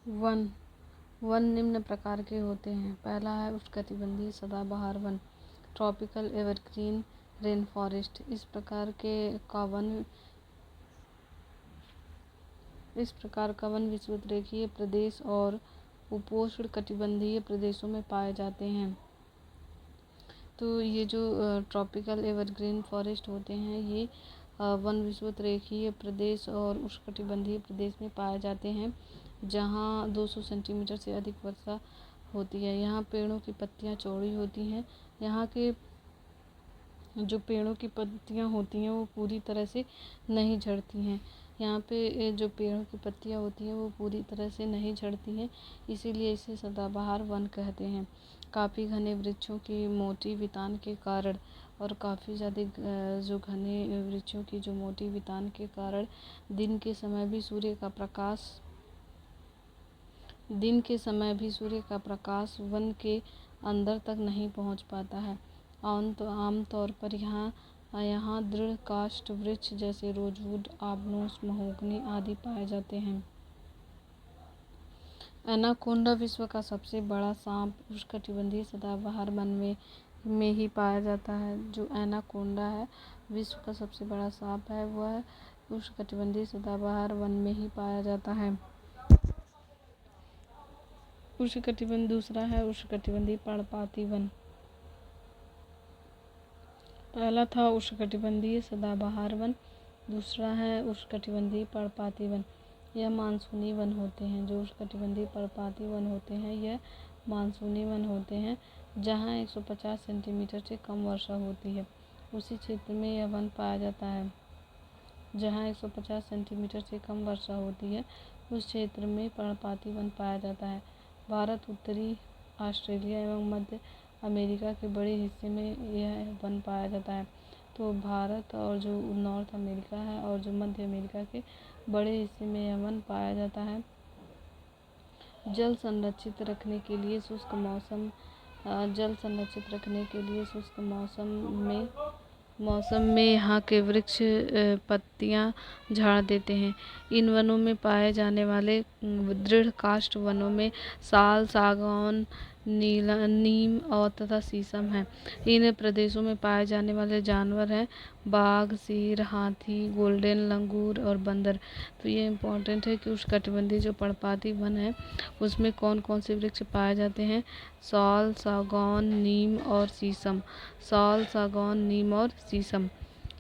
One one निम्न प्रकार के होते हैं। पहला है उष्णकटिबंधीय सदाबहार one, tropical evergreen rain forest. इस प्रकार का वन विषुवत-रेखीय प्रदेश और उपोष्ण कटिबंधीय प्रदेशों में पाए जाते हैं। तो ये जो ट्रॉपिकल एवरग्रीन फॉरेस्ट होते हैं, ये वन विषुवत रेखीय प्रदेश और उष्णकटिबंधीय प्रदेश में पाए जाते हैं, जहाँ 200 सेंटीमीटर से अधिक वर्षा होती है। यहाँ पेड़ों की पत्तियाँ चौड़ी होती हैं। यहाँ के जो पेड़ों की पत्तियाँ होती हैं वो पूरी तरह से नहीं झड़ती हैं। यहाँ पे जो पेड़ों की पत्तियाँ होती हैं वो पूरी तरह से नहीं झड़ती हैं, इसीलिए इसे सदाबहार वन कहते हैं। काफ़ी घने वृक्षों की मोटी वितान के कारण और काफ़ी ज़्यादा जो घने वृक्षों की जो मोटी वितान के कारण दिन के समय भी सूर्य का प्रकाश वन के अंदर तक नहीं पहुंच पाता है। आमतौर पर यहाँ दृढ़ काष्ठ वृक्ष जैसे रोजवुड, आबनूस, महोगनी आदि पाए जाते हैं। एनाकोंडा विश्व का सबसे बड़ा सांप उष्णकटिबंधीय सदाबहार वन में ही पाया जाता है। जो एनाकोंडा है, विश्व का सबसे बड़ा सांप है, वह उष्णकटिबंधीय सदाबहार वन में ही पाया जाता है। दूसरा है उष्णकटिबंधीय पर्णपाती वन। पहला था उष्णकटिबंधीय सदाबहार वन, दूसरा है उष्णकटिबंधीय पर्णपाती वन। यह मानसूनी वन होते हैं। जो उष्णकटिबंधीय पर्णपाती वन होते हैं, यह मानसूनी वन होते हैं, जहाँ 150 सेंटीमीटर से कम वर्षा होती है। उसी क्षेत्र में यह वन पाया जाता है जहाँ 150 सेंटीमीटर से कम वर्षा होती है। उस क्षेत्र में पर्णपाती वन पाया जाता है। भारत, उत्तरी ऑस्ट्रेलिया एवं मध्य अमेरिका के बड़े हिस्से में यह वन पाया जाता है। तो भारत और जो नॉर्थ अमेरिका है और जो मध्य अमेरिका के बड़े हिस्से में यह वन पाया जाता है। जल संरक्षित रखने के लिए शुष्क मौसम में यहाँ के वृक्ष पत्तियाँ झाड़ देते हैं। इन वनों में पाए जाने वाले दृढ़ काष्ठ वनों में साल, सागौन, नीम और तथा शीशम है। इन प्रदेशों में पाए जाने वाले जानवर हैं बाघ, शेर, हाथी, गोल्डन लंगूर और बंदर। तो ये इम्पोर्टेंट है कि उष्णकटिबंधीय जो पर्णपाती वन है उसमें कौन कौन से वृक्ष पाए जाते हैं। साल, सागौन, नीम और शीशम। साल, सागौन, नीम और शीशम।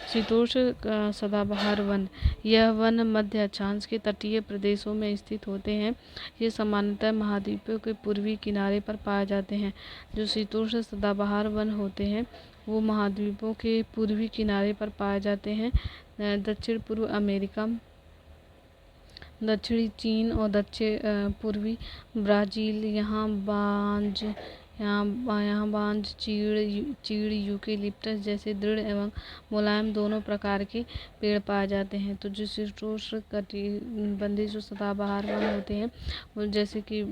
शीतोष्ण सदाबहार वन, यह वन मध्य अक्षांश के तटीय प्रदेशों में स्थित होते हैं। ये सामान्यतः महाद्वीपों के पूर्वी किनारे पर पाए जाते हैं। जो शीतोष्ण सदाबहार वन होते हैं वो महाद्वीपों के पूर्वी किनारे पर पाए जाते हैं। दक्षिण पूर्व अमेरिका, दक्षिणी चीन और दक्षिण पूर्वी ब्राज़ील, यहाँ बांज, चीड़, यूकेलिप्टस जैसे दृढ़ एवं मुलायम दोनों प्रकार के पेड़ पाए जाते हैं। तो जो शीतोष्ण कटिबंधीय जो सदाबहार वन होते हैं वो जैसे कि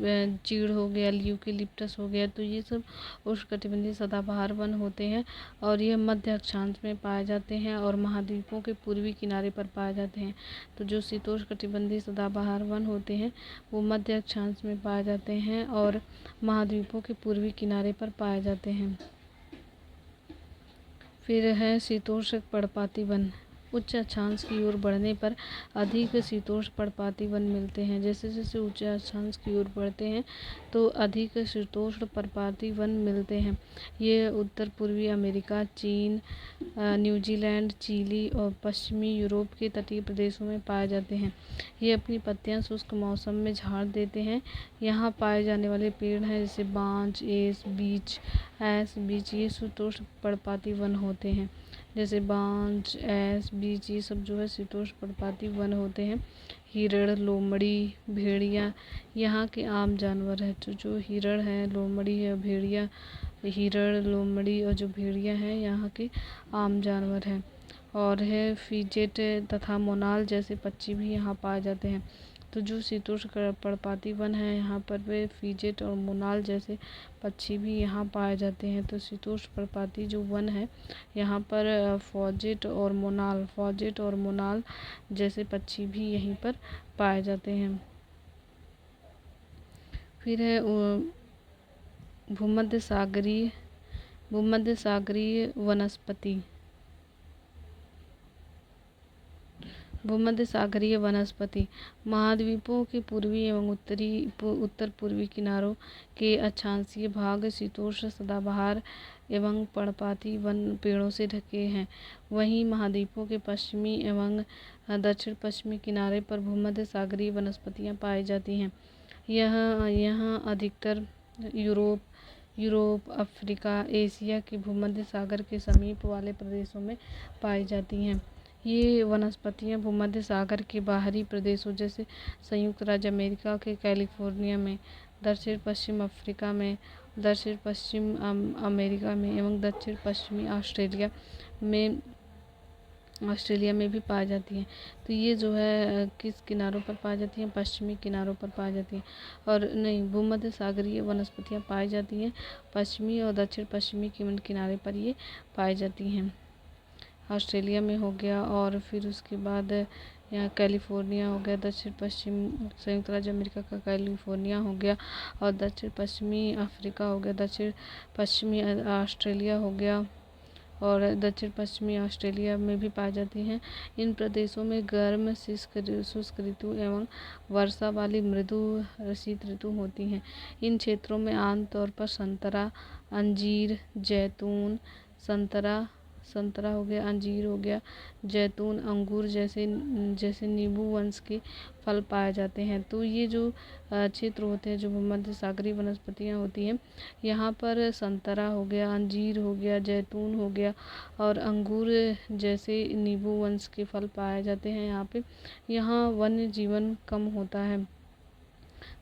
चीड़ हो गया, यूकेलिप्टस हो गया, तो ये सब उष्णकटिबंधीय सदाबहार वन होते हैं और ये मध्य अक्षांश में पाए जाते हैं और महाद्वीपों के पूर्वी किनारे पर पाए जाते हैं। तो जो शीतोष्ण कटिबंधीय सदाबहार वन होते हैं वो मध्य अक्षांश में पाए जाते हैं और महाद्वीपों के पूर्वी किनारे पर पाए जाते हैं। फिर है शीतोष्ण पर्णपाती वन। उच्च अक्षांश की ओर बढ़ने पर अधिक शीतोष्ण पर्णपाती वन मिलते हैं। जैसे जैसे उच्च अक्षांश की ओर बढ़ते हैं तो अधिक शीतोष्ण पर्णपाती वन मिलते हैं। ये उत्तर पूर्वी अमेरिका, चीन, न्यूजीलैंड, चिली और पश्चिमी यूरोप के तटीय प्रदेशों में पाए जाते हैं। ये अपनी पत्तियां शुष्क मौसम में झाड़ देते हैं। यहाँ पाए जाने वाले पेड़ हैं जैसे बांज, बीच, ये शीतोष्ण पर्णपाती वन होते हैं। जैसे बांज, बीच, ये सब जो है शीतोष्ण पर्णपाती वन होते हैं। हिरण, लोमड़ी, भेड़िया यहाँ के आम जानवर है। तो जो हिरण है, लोमड़ी है, भेड़िया, हिरण, लोमड़ी और जो भेड़िया है यहाँ के आम जानवर हैं। और है फीजेट तथा मोनाल जैसे पक्षी भी यहाँ पाए जाते हैं। तो जो शीतोष्ण पर्णपाती वन है यहाँ पर वे फीजेट और मोनाल जैसे पक्षी भी यहाँ पाए जाते हैं। तो शीतोष्ण पर्णपाती जो वन है यहाँ पर फॉजेट और मोनाल जैसे पक्षी भी यहीं पर पाए जाते हैं। फिर है भूमध्य सागरीय वनस्पति। भूमध्य सागरीय वनस्पति महाद्वीपों के पूर्वी एवं उत्तर पूर्वी किनारों के अक्षांशीय भाग शीतोष्ण सदाबहार एवं पर्णपाती वन पेड़ों से ढके हैं। वहीं महाद्वीपों के पश्चिमी एवं दक्षिण पश्चिमी किनारे पर भूमध्य सागरीय वनस्पतियां पाई जाती हैं। यहाँ अधिकतर यूरोप, अफ्रीका, एशिया के भूमध्य सागर के समीप वाले प्रदेशों में पाई जाती हैं। ये वनस्पतियां भूमध्य सागर के बाहरी प्रदेशों जैसे संयुक्त राज्य अमेरिका के कैलिफोर्निया में, दक्षिण पश्चिम अफ्रीका में, दक्षिण पश्चिम अमेरिका में एवं दक्षिण पश्चिमी ऑस्ट्रेलिया में भी पाई जाती हैं। तो ये जो है किस किनारों पर पाई जाती हैं? पश्चिमी किनारों पर पाई जाती हैं। और नहीं, भूमध्य सागरीय वनस्पतियां पाई जाती हैं पश्चिमी और दक्षिण पश्चिमी किनारे पर ये पाई जाती हैं। ऑस्ट्रेलिया में हो गया, और फिर उसके बाद यहाँ कैलिफोर्निया हो गया, दक्षिण पश्चिम संयुक्त राज्य अमेरिका का कैलिफोर्निया हो गया, और दक्षिण पश्चिमी अफ्रीका हो गया, दक्षिण पश्चिमी ऑस्ट्रेलिया हो गया, और दक्षिण पश्चिमी ऑस्ट्रेलिया में भी पाई जाती हैं। इन प्रदेशों में गर्म शुष्क ऋतु एवं वर्षा वाली मृदु शीत ऋतु होती हैं। इन क्षेत्रों में आमतौर पर संतरा, अंजीर, जैतून, संतरा हो गया, अंजीर हो गया, जैतून, अंगूर जैसे नींबू वंश के फल पाए जाते हैं। तो ये जो क्षेत्र होते हैं, जो भूमध्य सागरीय वनस्पतियां होती हैं, यहाँ पर संतरा हो गया, अंजीर हो गया, जैतून हो गया और अंगूर जैसे नींबू वंश के फल पाए जाते हैं। यहाँ वन्य जीवन कम होता है।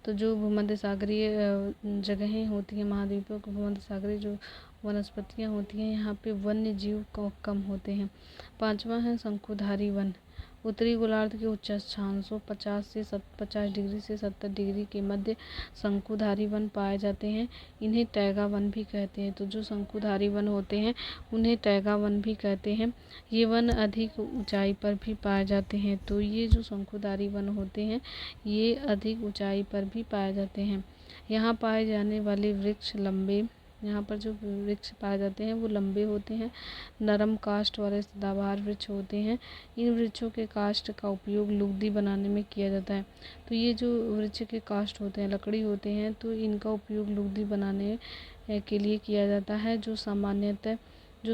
तो जो भूमध्य सागरीय जगहें होती हैं, महाद्वीपों के भूमध्य सागरीय जो वनस्पतियां होती हैं, यहाँ पे वन्य जीव कम होते हैं। 5वां है शंकुधारी वन। उत्तरी गोलार्ध के उच्चाक्षांशों 50 डिग्री से 70 डिग्री के मध्य शंकुधारी वन पाए जाते हैं। इन्हें टैगा वन भी कहते हैं। तो जो शंकुधारी वन होते हैं, उन्हें टैगा वन भी कहते हैं। ये वन अधिक ऊंचाई पर भी पाए जाते हैं। तो ये जो शंकुधारी वन होते हैं, ये अधिक ऊंचाई पर भी पाए जाते हैं। यहाँ पाए जाने वाले वृक्ष लंबे यहाँ पर जो वृक्ष पाए जाते हैं वो लंबे होते हैं, नरम काष्ठ वाले सदाबहार वृक्ष होते हैं। इन वृक्षों के काष्ठ का उपयोग लुगदी बनाने में किया जाता है। तो ये जो वृक्ष के काष्ठ होते हैं, लकड़ी होते हैं, तो इनका उपयोग लुगदी बनाने के लिए किया जाता है, जो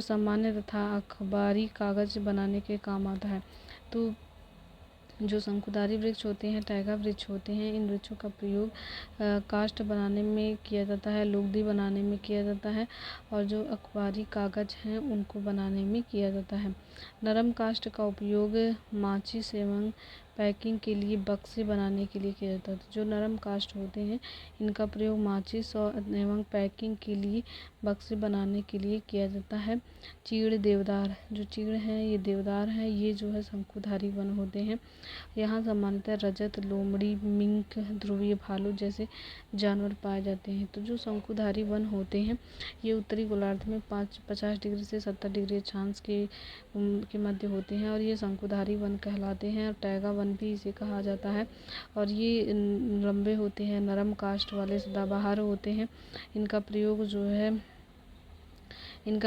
सामान्य तथा अखबारी कागज बनाने के काम आता है। तो जो शंकुधारी वृक्ष होते हैं, टैगा वृक्ष होते हैं, इन वृक्षों का प्रयोग काष्ठ बनाने में किया जाता है, लुगदी बनाने में किया जाता है, और जो अखबारी कागज हैं उनको बनाने में किया जाता है। नरम काष्ठ का उपयोग माचिस एवं पैकिंग के लिए बक्से बनाने के लिए किया जाता है। जो नरम काष्ठ होते हैं, इनका प्रयोग माचिस एवं पैकिंग के लिए बक्से बनाने के लिए किया जाता है। चीड़ देवदार, जो चीड़ है ये देवदार है, ये जो है शंकुधारी वन होते हैं। यहाँ सामान्यतः रजत, लोमड़ी, मिंक, ध्रुवीय भालू जैसे जानवर पाए जाते हैं। तो जो शंकुधारी वन होते हैं, ये उत्तरी गोलार्ध में 50 डिग्री से 70 डिग्री अक्षांश के मध्य होते हैं, और ये शंकुधारी वन कहलाते हैं, और टैगा वन भी इसे कहा जाता है। और ये लंबे होते हैं, नरम काष्ठ वाले सदाबहार होते हैं। इनका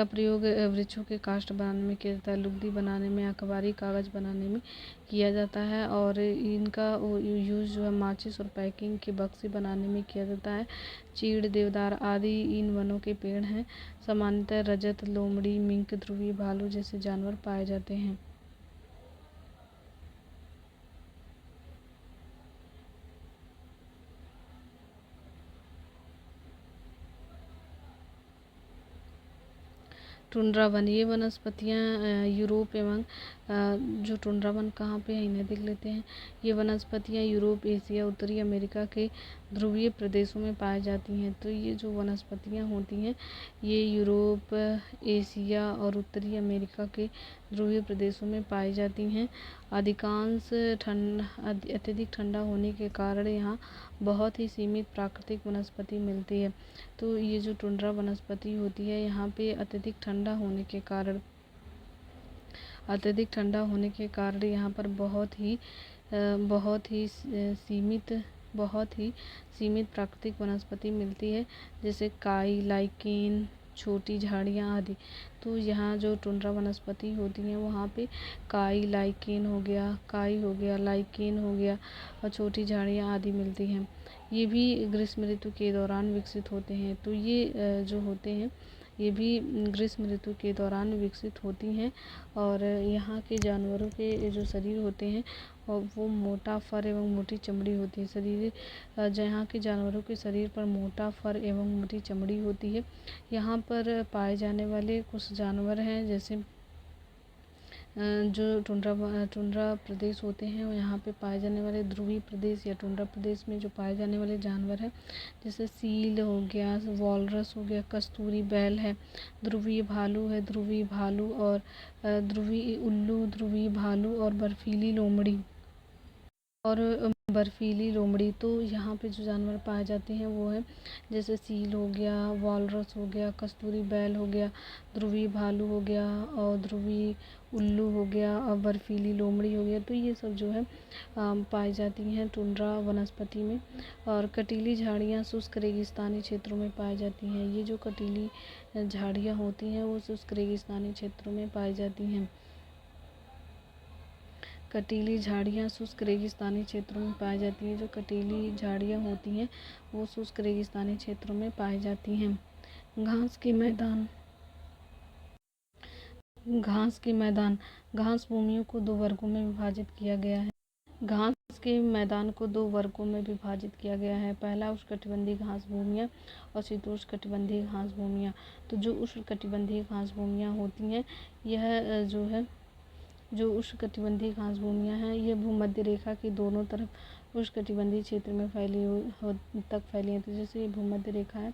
प्रयोग वृक्षों के काष्ठ बनाने में किया जाता है, लुगदी बनाने में, अखबारी कागज बनाने में किया जाता है, और इनका यूज़ जो है माचिस और पैकिंग के बक्से बनाने में किया जाता है। चीड़, देवदार आदि इन वनों के पेड़ हैं। सामान्यतः रजत, लोमड़ी, मिंक, ध्रुवीय भालू जैसे जानवर पाए जाते हैं। टुंड्रा वन, ये वनस्पतियाँ यूरोप एवं जो टुंड्रा वन कहाँ पे है इन्हें देख लेते हैं। ये वनस्पतियाँ यूरोप, एशिया, उत्तरी अमेरिका के ध्रुवीय प्रदेशों में पाई जाती हैं। तो ये जो वनस्पतियाँ होती हैं, ये यूरोप, एशिया और उत्तरी अमेरिका के ध्रुवीय प्रदेशों में पाई जाती हैं। अत्यधिक ठंडा होने के कारण यहाँ बहुत ही सीमित प्राकृतिक वनस्पति मिलती है। तो ये जो टुंड्रा वनस्पति होती है, यहाँ पे अत्यधिक ठंडा होने के कारण यहाँ पर बहुत ही सीमित बहुत ही सीमित प्राकृतिक वनस्पति मिलती है, जैसे काई, लाइकेन, छोटी झाड़ियाँ आदि। तो यहाँ जो टुंड्रा वनस्पति होती हैं वहाँ पे काई, लाइकेन हो गया, लाइकेन हो गया और छोटी झाड़ियाँ आदि मिलती हैं। ये भी ग्रीष्म ऋतु के दौरान विकसित होते हैं। तो ये जो होते हैं ये भी ग्रीष्म ऋतु के दौरान विकसित होती हैं। और यहाँ के जानवरों के जो शरीर होते हैं और वो मोटा फर एवं मोटी चमड़ी होती है। यहाँ के जानवरों के शरीर पर मोटा फर एवं मोटी चमड़ी होती है। यहाँ पर पाए जाने वाले कुछ जानवर हैं, जैसे जो टुंड्रा प्रदेश होते हैं, यहाँ पे पाए जाने वाले ध्रुवीय प्रदेश या टुंड्रा प्रदेश में जो पाए जाने वाले जानवर हैं, जैसे सील हो गया, वॉलरस हो गया, कस्तूरी बैल है, ध्रुवीय भालू और ध्रुवीय उल्लू, ध्रुवीय भालू और बर्फीली लोमड़ी। तो यहाँ पे जो जानवर पाए जाते हैं वो है जैसे सील हो गया, वॉलरस हो गया, कस्तूरी बैल हो गया, ध्रुवीय भालू हो गया और ध्रुवीय उल्लू हो गया और बर्फीली लोमड़ी हो गया। तो ये सब जो है पाई जाती हैं टुंड्रा वनस्पति में। और कटीली झाड़ियाँ शुष्क रेगिस्तानी क्षेत्रों में पाई जाती हैं। ये जो कटीली झाड़ियाँ होती हैं वो शुष्क रेगिस्तानी क्षेत्रों में पाई जाती हैं। कटीली झाड़ियाँ शुष्क रेगिस्तानी क्षेत्रों में पाई जाती हैं। जो कटीली झाड़ियाँ होती हैं वो शुष्क रेगिस्तानी क्षेत्रों में पाई जाती हैं। घास के मैदान घास भूमियों को दो वर्गों में विभाजित किया गया है। घास के मैदान को दो वर्गों में विभाजित किया गया है। पहला उष्णकटिबंधीय घास भूमियाँ और शीतोष्णकटिबंधीय घास भूमियाँ। तो जो उष्णकटिबंधीय घास भूमियाँ होती हैं यह जो उष्णकटिबंधीय घास भूमियाँ हैं ये भूमध्य रेखा के दोनों तरफ उष्णकटिबंधीय क्षेत्र में फैली हैं। तो जैसे ये भूमध्य रेखा है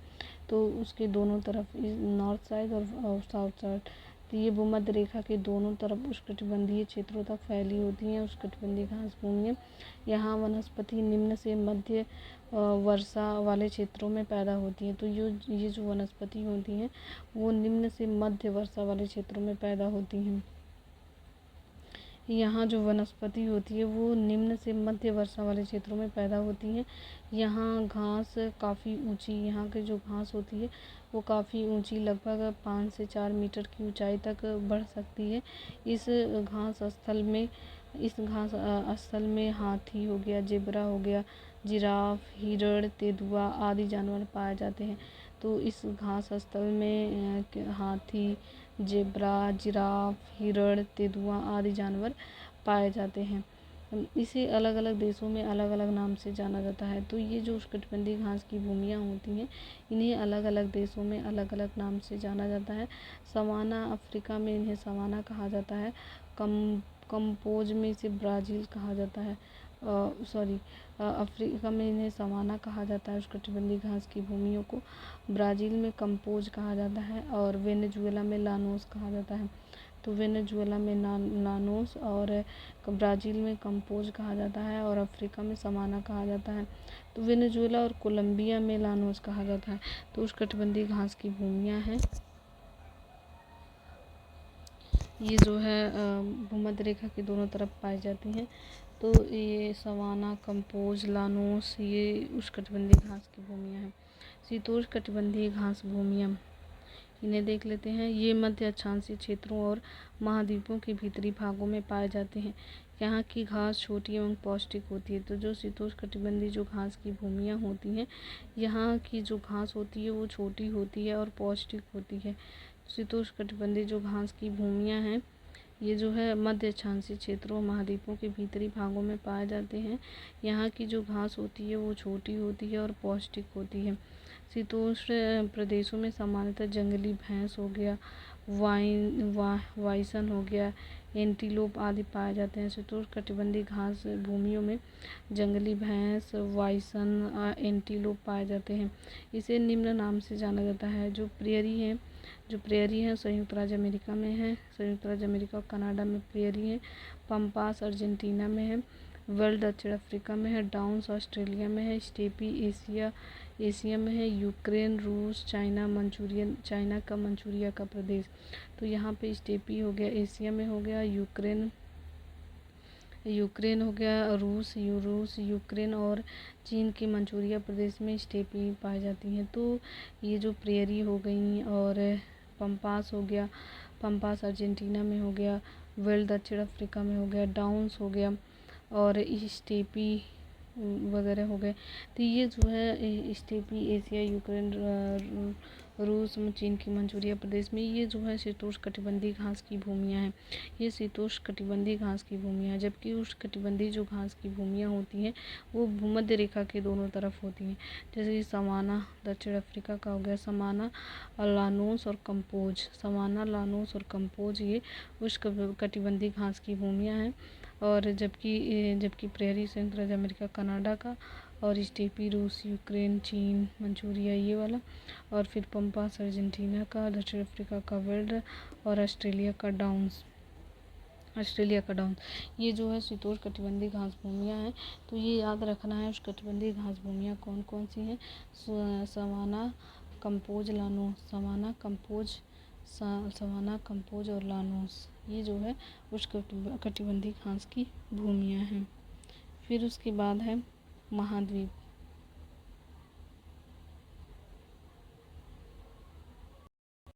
तो उसके दोनों तरफ नॉर्थ साइड और साउथ साइड, तो ये भूमध्य रेखा के दोनों तरफ उष्णकटिबंधीय क्षेत्रों तक फैली होती हैं उष्णकटिबंधीय घास भूमियाँ। यहाँ वनस्पति निम्न से मध्य वर्षा वाले क्षेत्रों में पैदा होती हैं। तो ये जो वनस्पति होती हैं वो निम्न से मध्य वर्षा वाले क्षेत्रों में पैदा होती हैं। यहाँ जो वनस्पति होती है वो निम्न से मध्य वर्षा वाले क्षेत्रों में पैदा होती हैं। यहाँ घास काफ़ी ऊंची, यहाँ की जो घास होती है वो काफ़ी ऊंची, लगभग 5 से 4 मीटर की ऊंचाई तक बढ़ सकती है। इस घास स्थल में हाथी हो गया, जेब्रा हो गया, जिराफ, हिरण, तेंदुआ आदि जानवर पाए जाते हैं। तो इस घास स्थल में हाथी, जेब्रा, जिराफ, हिरण, तेंदुआ आदि जानवर पाए जाते हैं। इसे अलग अलग देशों में अलग अलग नाम से जाना जाता है। तो ये जो उष्णकटिबंधीय घास की भूमियाँ होती हैं इन्हें अलग अलग देशों में अलग अलग नाम से जाना जाता है। सवाना, अफ्रीका में इन्हें सवाना कहा जाता है। कंपोज में इसे ब्राज़ील कहा जाता है। अफ्रीका में इन्हें सवाना कहा जाता है उष्णकटिबंधीय घास की भूमियों को। ब्राज़ील में कंपोज कहा जाता है और वेनेजुएला में लानोस कहा जाता है। तो वेनेजुएला में लानोस और ब्राज़ील में कंपोज कहा जाता है और अफ्रीका में सवाना कहा जाता है। तो वेनेजुएला और कोलंबिया में लानोस कहा जाता है। तो उष्णकटिबंधीय घास की भूमियाँ हैं ये जो है भूमध्य रेखा के दोनों तरफ पाई जाती हैं। तो ये सवाना, कंपोज, लानोस ये उष्णकटिबंधीय घास की भूमियाँ हैं। शीतोष्णकटिबंधीय घास भूमियाँ इन्हें देख लेते हैं। ये मध्य अक्षांशीय क्षेत्रों और महाद्वीपों के भीतरी भागों में पाए जाते हैं। यहाँ की घास छोटी एवं पौष्टिक होती है। तो जो शीतोष्णकटिबंधीय जो घास की भूमियाँ होती हैं यहाँ की जो घास होती है वो छोटी होती है और पौष्टिक होती है। शीतोष्णकटिबंधीय जो घास की भूमियाँ हैं ये जो है मध्य अक्षांशीय क्षेत्रों और महाद्वीपों के भीतरी भागों में पाए जाते हैं। यहाँ की जो घास होती है वो छोटी होती है और पौष्टिक होती है। शीतोष्ण प्रदेशों में सामान्यतः जंगली भैंस हो गया, वाइसन हो गया, एंटीलोप आदि पाए जाते हैं। शीतोष्णकटिबंधीय घास भूमियों में जंगली भैंस, वाइसन, एंटीलोप पाए जाते हैं। इसे निम्न नाम से जाना जाता है। जो प्रेयरी है संयुक्त राज्य अमेरिका में है, संयुक्त राज्य अमेरिका और कनाडा में प्रेयरी है। पम्पास अर्जेंटीना में है, वेल्ड दक्षिण अफ्रीका में है, डाउन्स ऑस्ट्रेलिया में है, स्टेपी एशिया में है, यूक्रेन, रूस, चाइना का मंचूरिया का प्रदेश। तो यहाँ पे स्टेपी हो गया एशिया में हो गया, यूक्रेन यूक्रेन हो गया, रूस, यूक्रेन और चीन के मंचूरिया प्रदेश में स्टेपी पाई जाती हैं। तो ये जो प्रेयरी हो गई और पम्पास हो गया, पम्पास अर्जेंटीना में हो गया, वेल्ड दक्षिण अफ्रीका में हो गया, डाउन्स हो गया और स्टेपी वगैरह हो गए। तो ये जो है स्टेपी एशिया, यूक्रेन, रूस, चीन की मंचूरिया प्रदेश में ये जो है शीतोष्णकटिबंधीय घास की भूमियाँ हैं। ये शीतोष्णकटिबंधीय घास की भूमियाँ हैं, जबकि उष्णकटिबंधीय जो घास की भूमियाँ होती हैं वो भूमध्य रेखा के दोनों तरफ होती हैं। जैसे कि सवाना दक्षिण अफ्रीका का हो गया, सवाना, लानोस और कंपोज। सवाना, लानोस और कंपोज ये उष्णकटिबंधीय घास की भूमियाँ हैं। और जबकि प्रेयरी संयुक्त राज्य अमेरिका, कनाडा का, और स्टेपी रूस, यूक्रेन, चीन, मंचूरिया ये वाला, और फिर पम्पास अर्जेंटीना का, दक्षिण अफ्रीका का वेल्ड और ऑस्ट्रेलिया का डाउन्स। ये जो है शीतोष्णकटिबंधीय घास भूमियाँ हैं। तो ये याद रखना है उष्णकटिबंधीय घास भूमियाँ कौन कौन सी हैं। Savanna, campos, llanos. Savanna, campos और लानोस ये जो है उष्णकटिबंधीय घास की भूमियाँ हैं। फिर उसके बाद है महाद्वीप।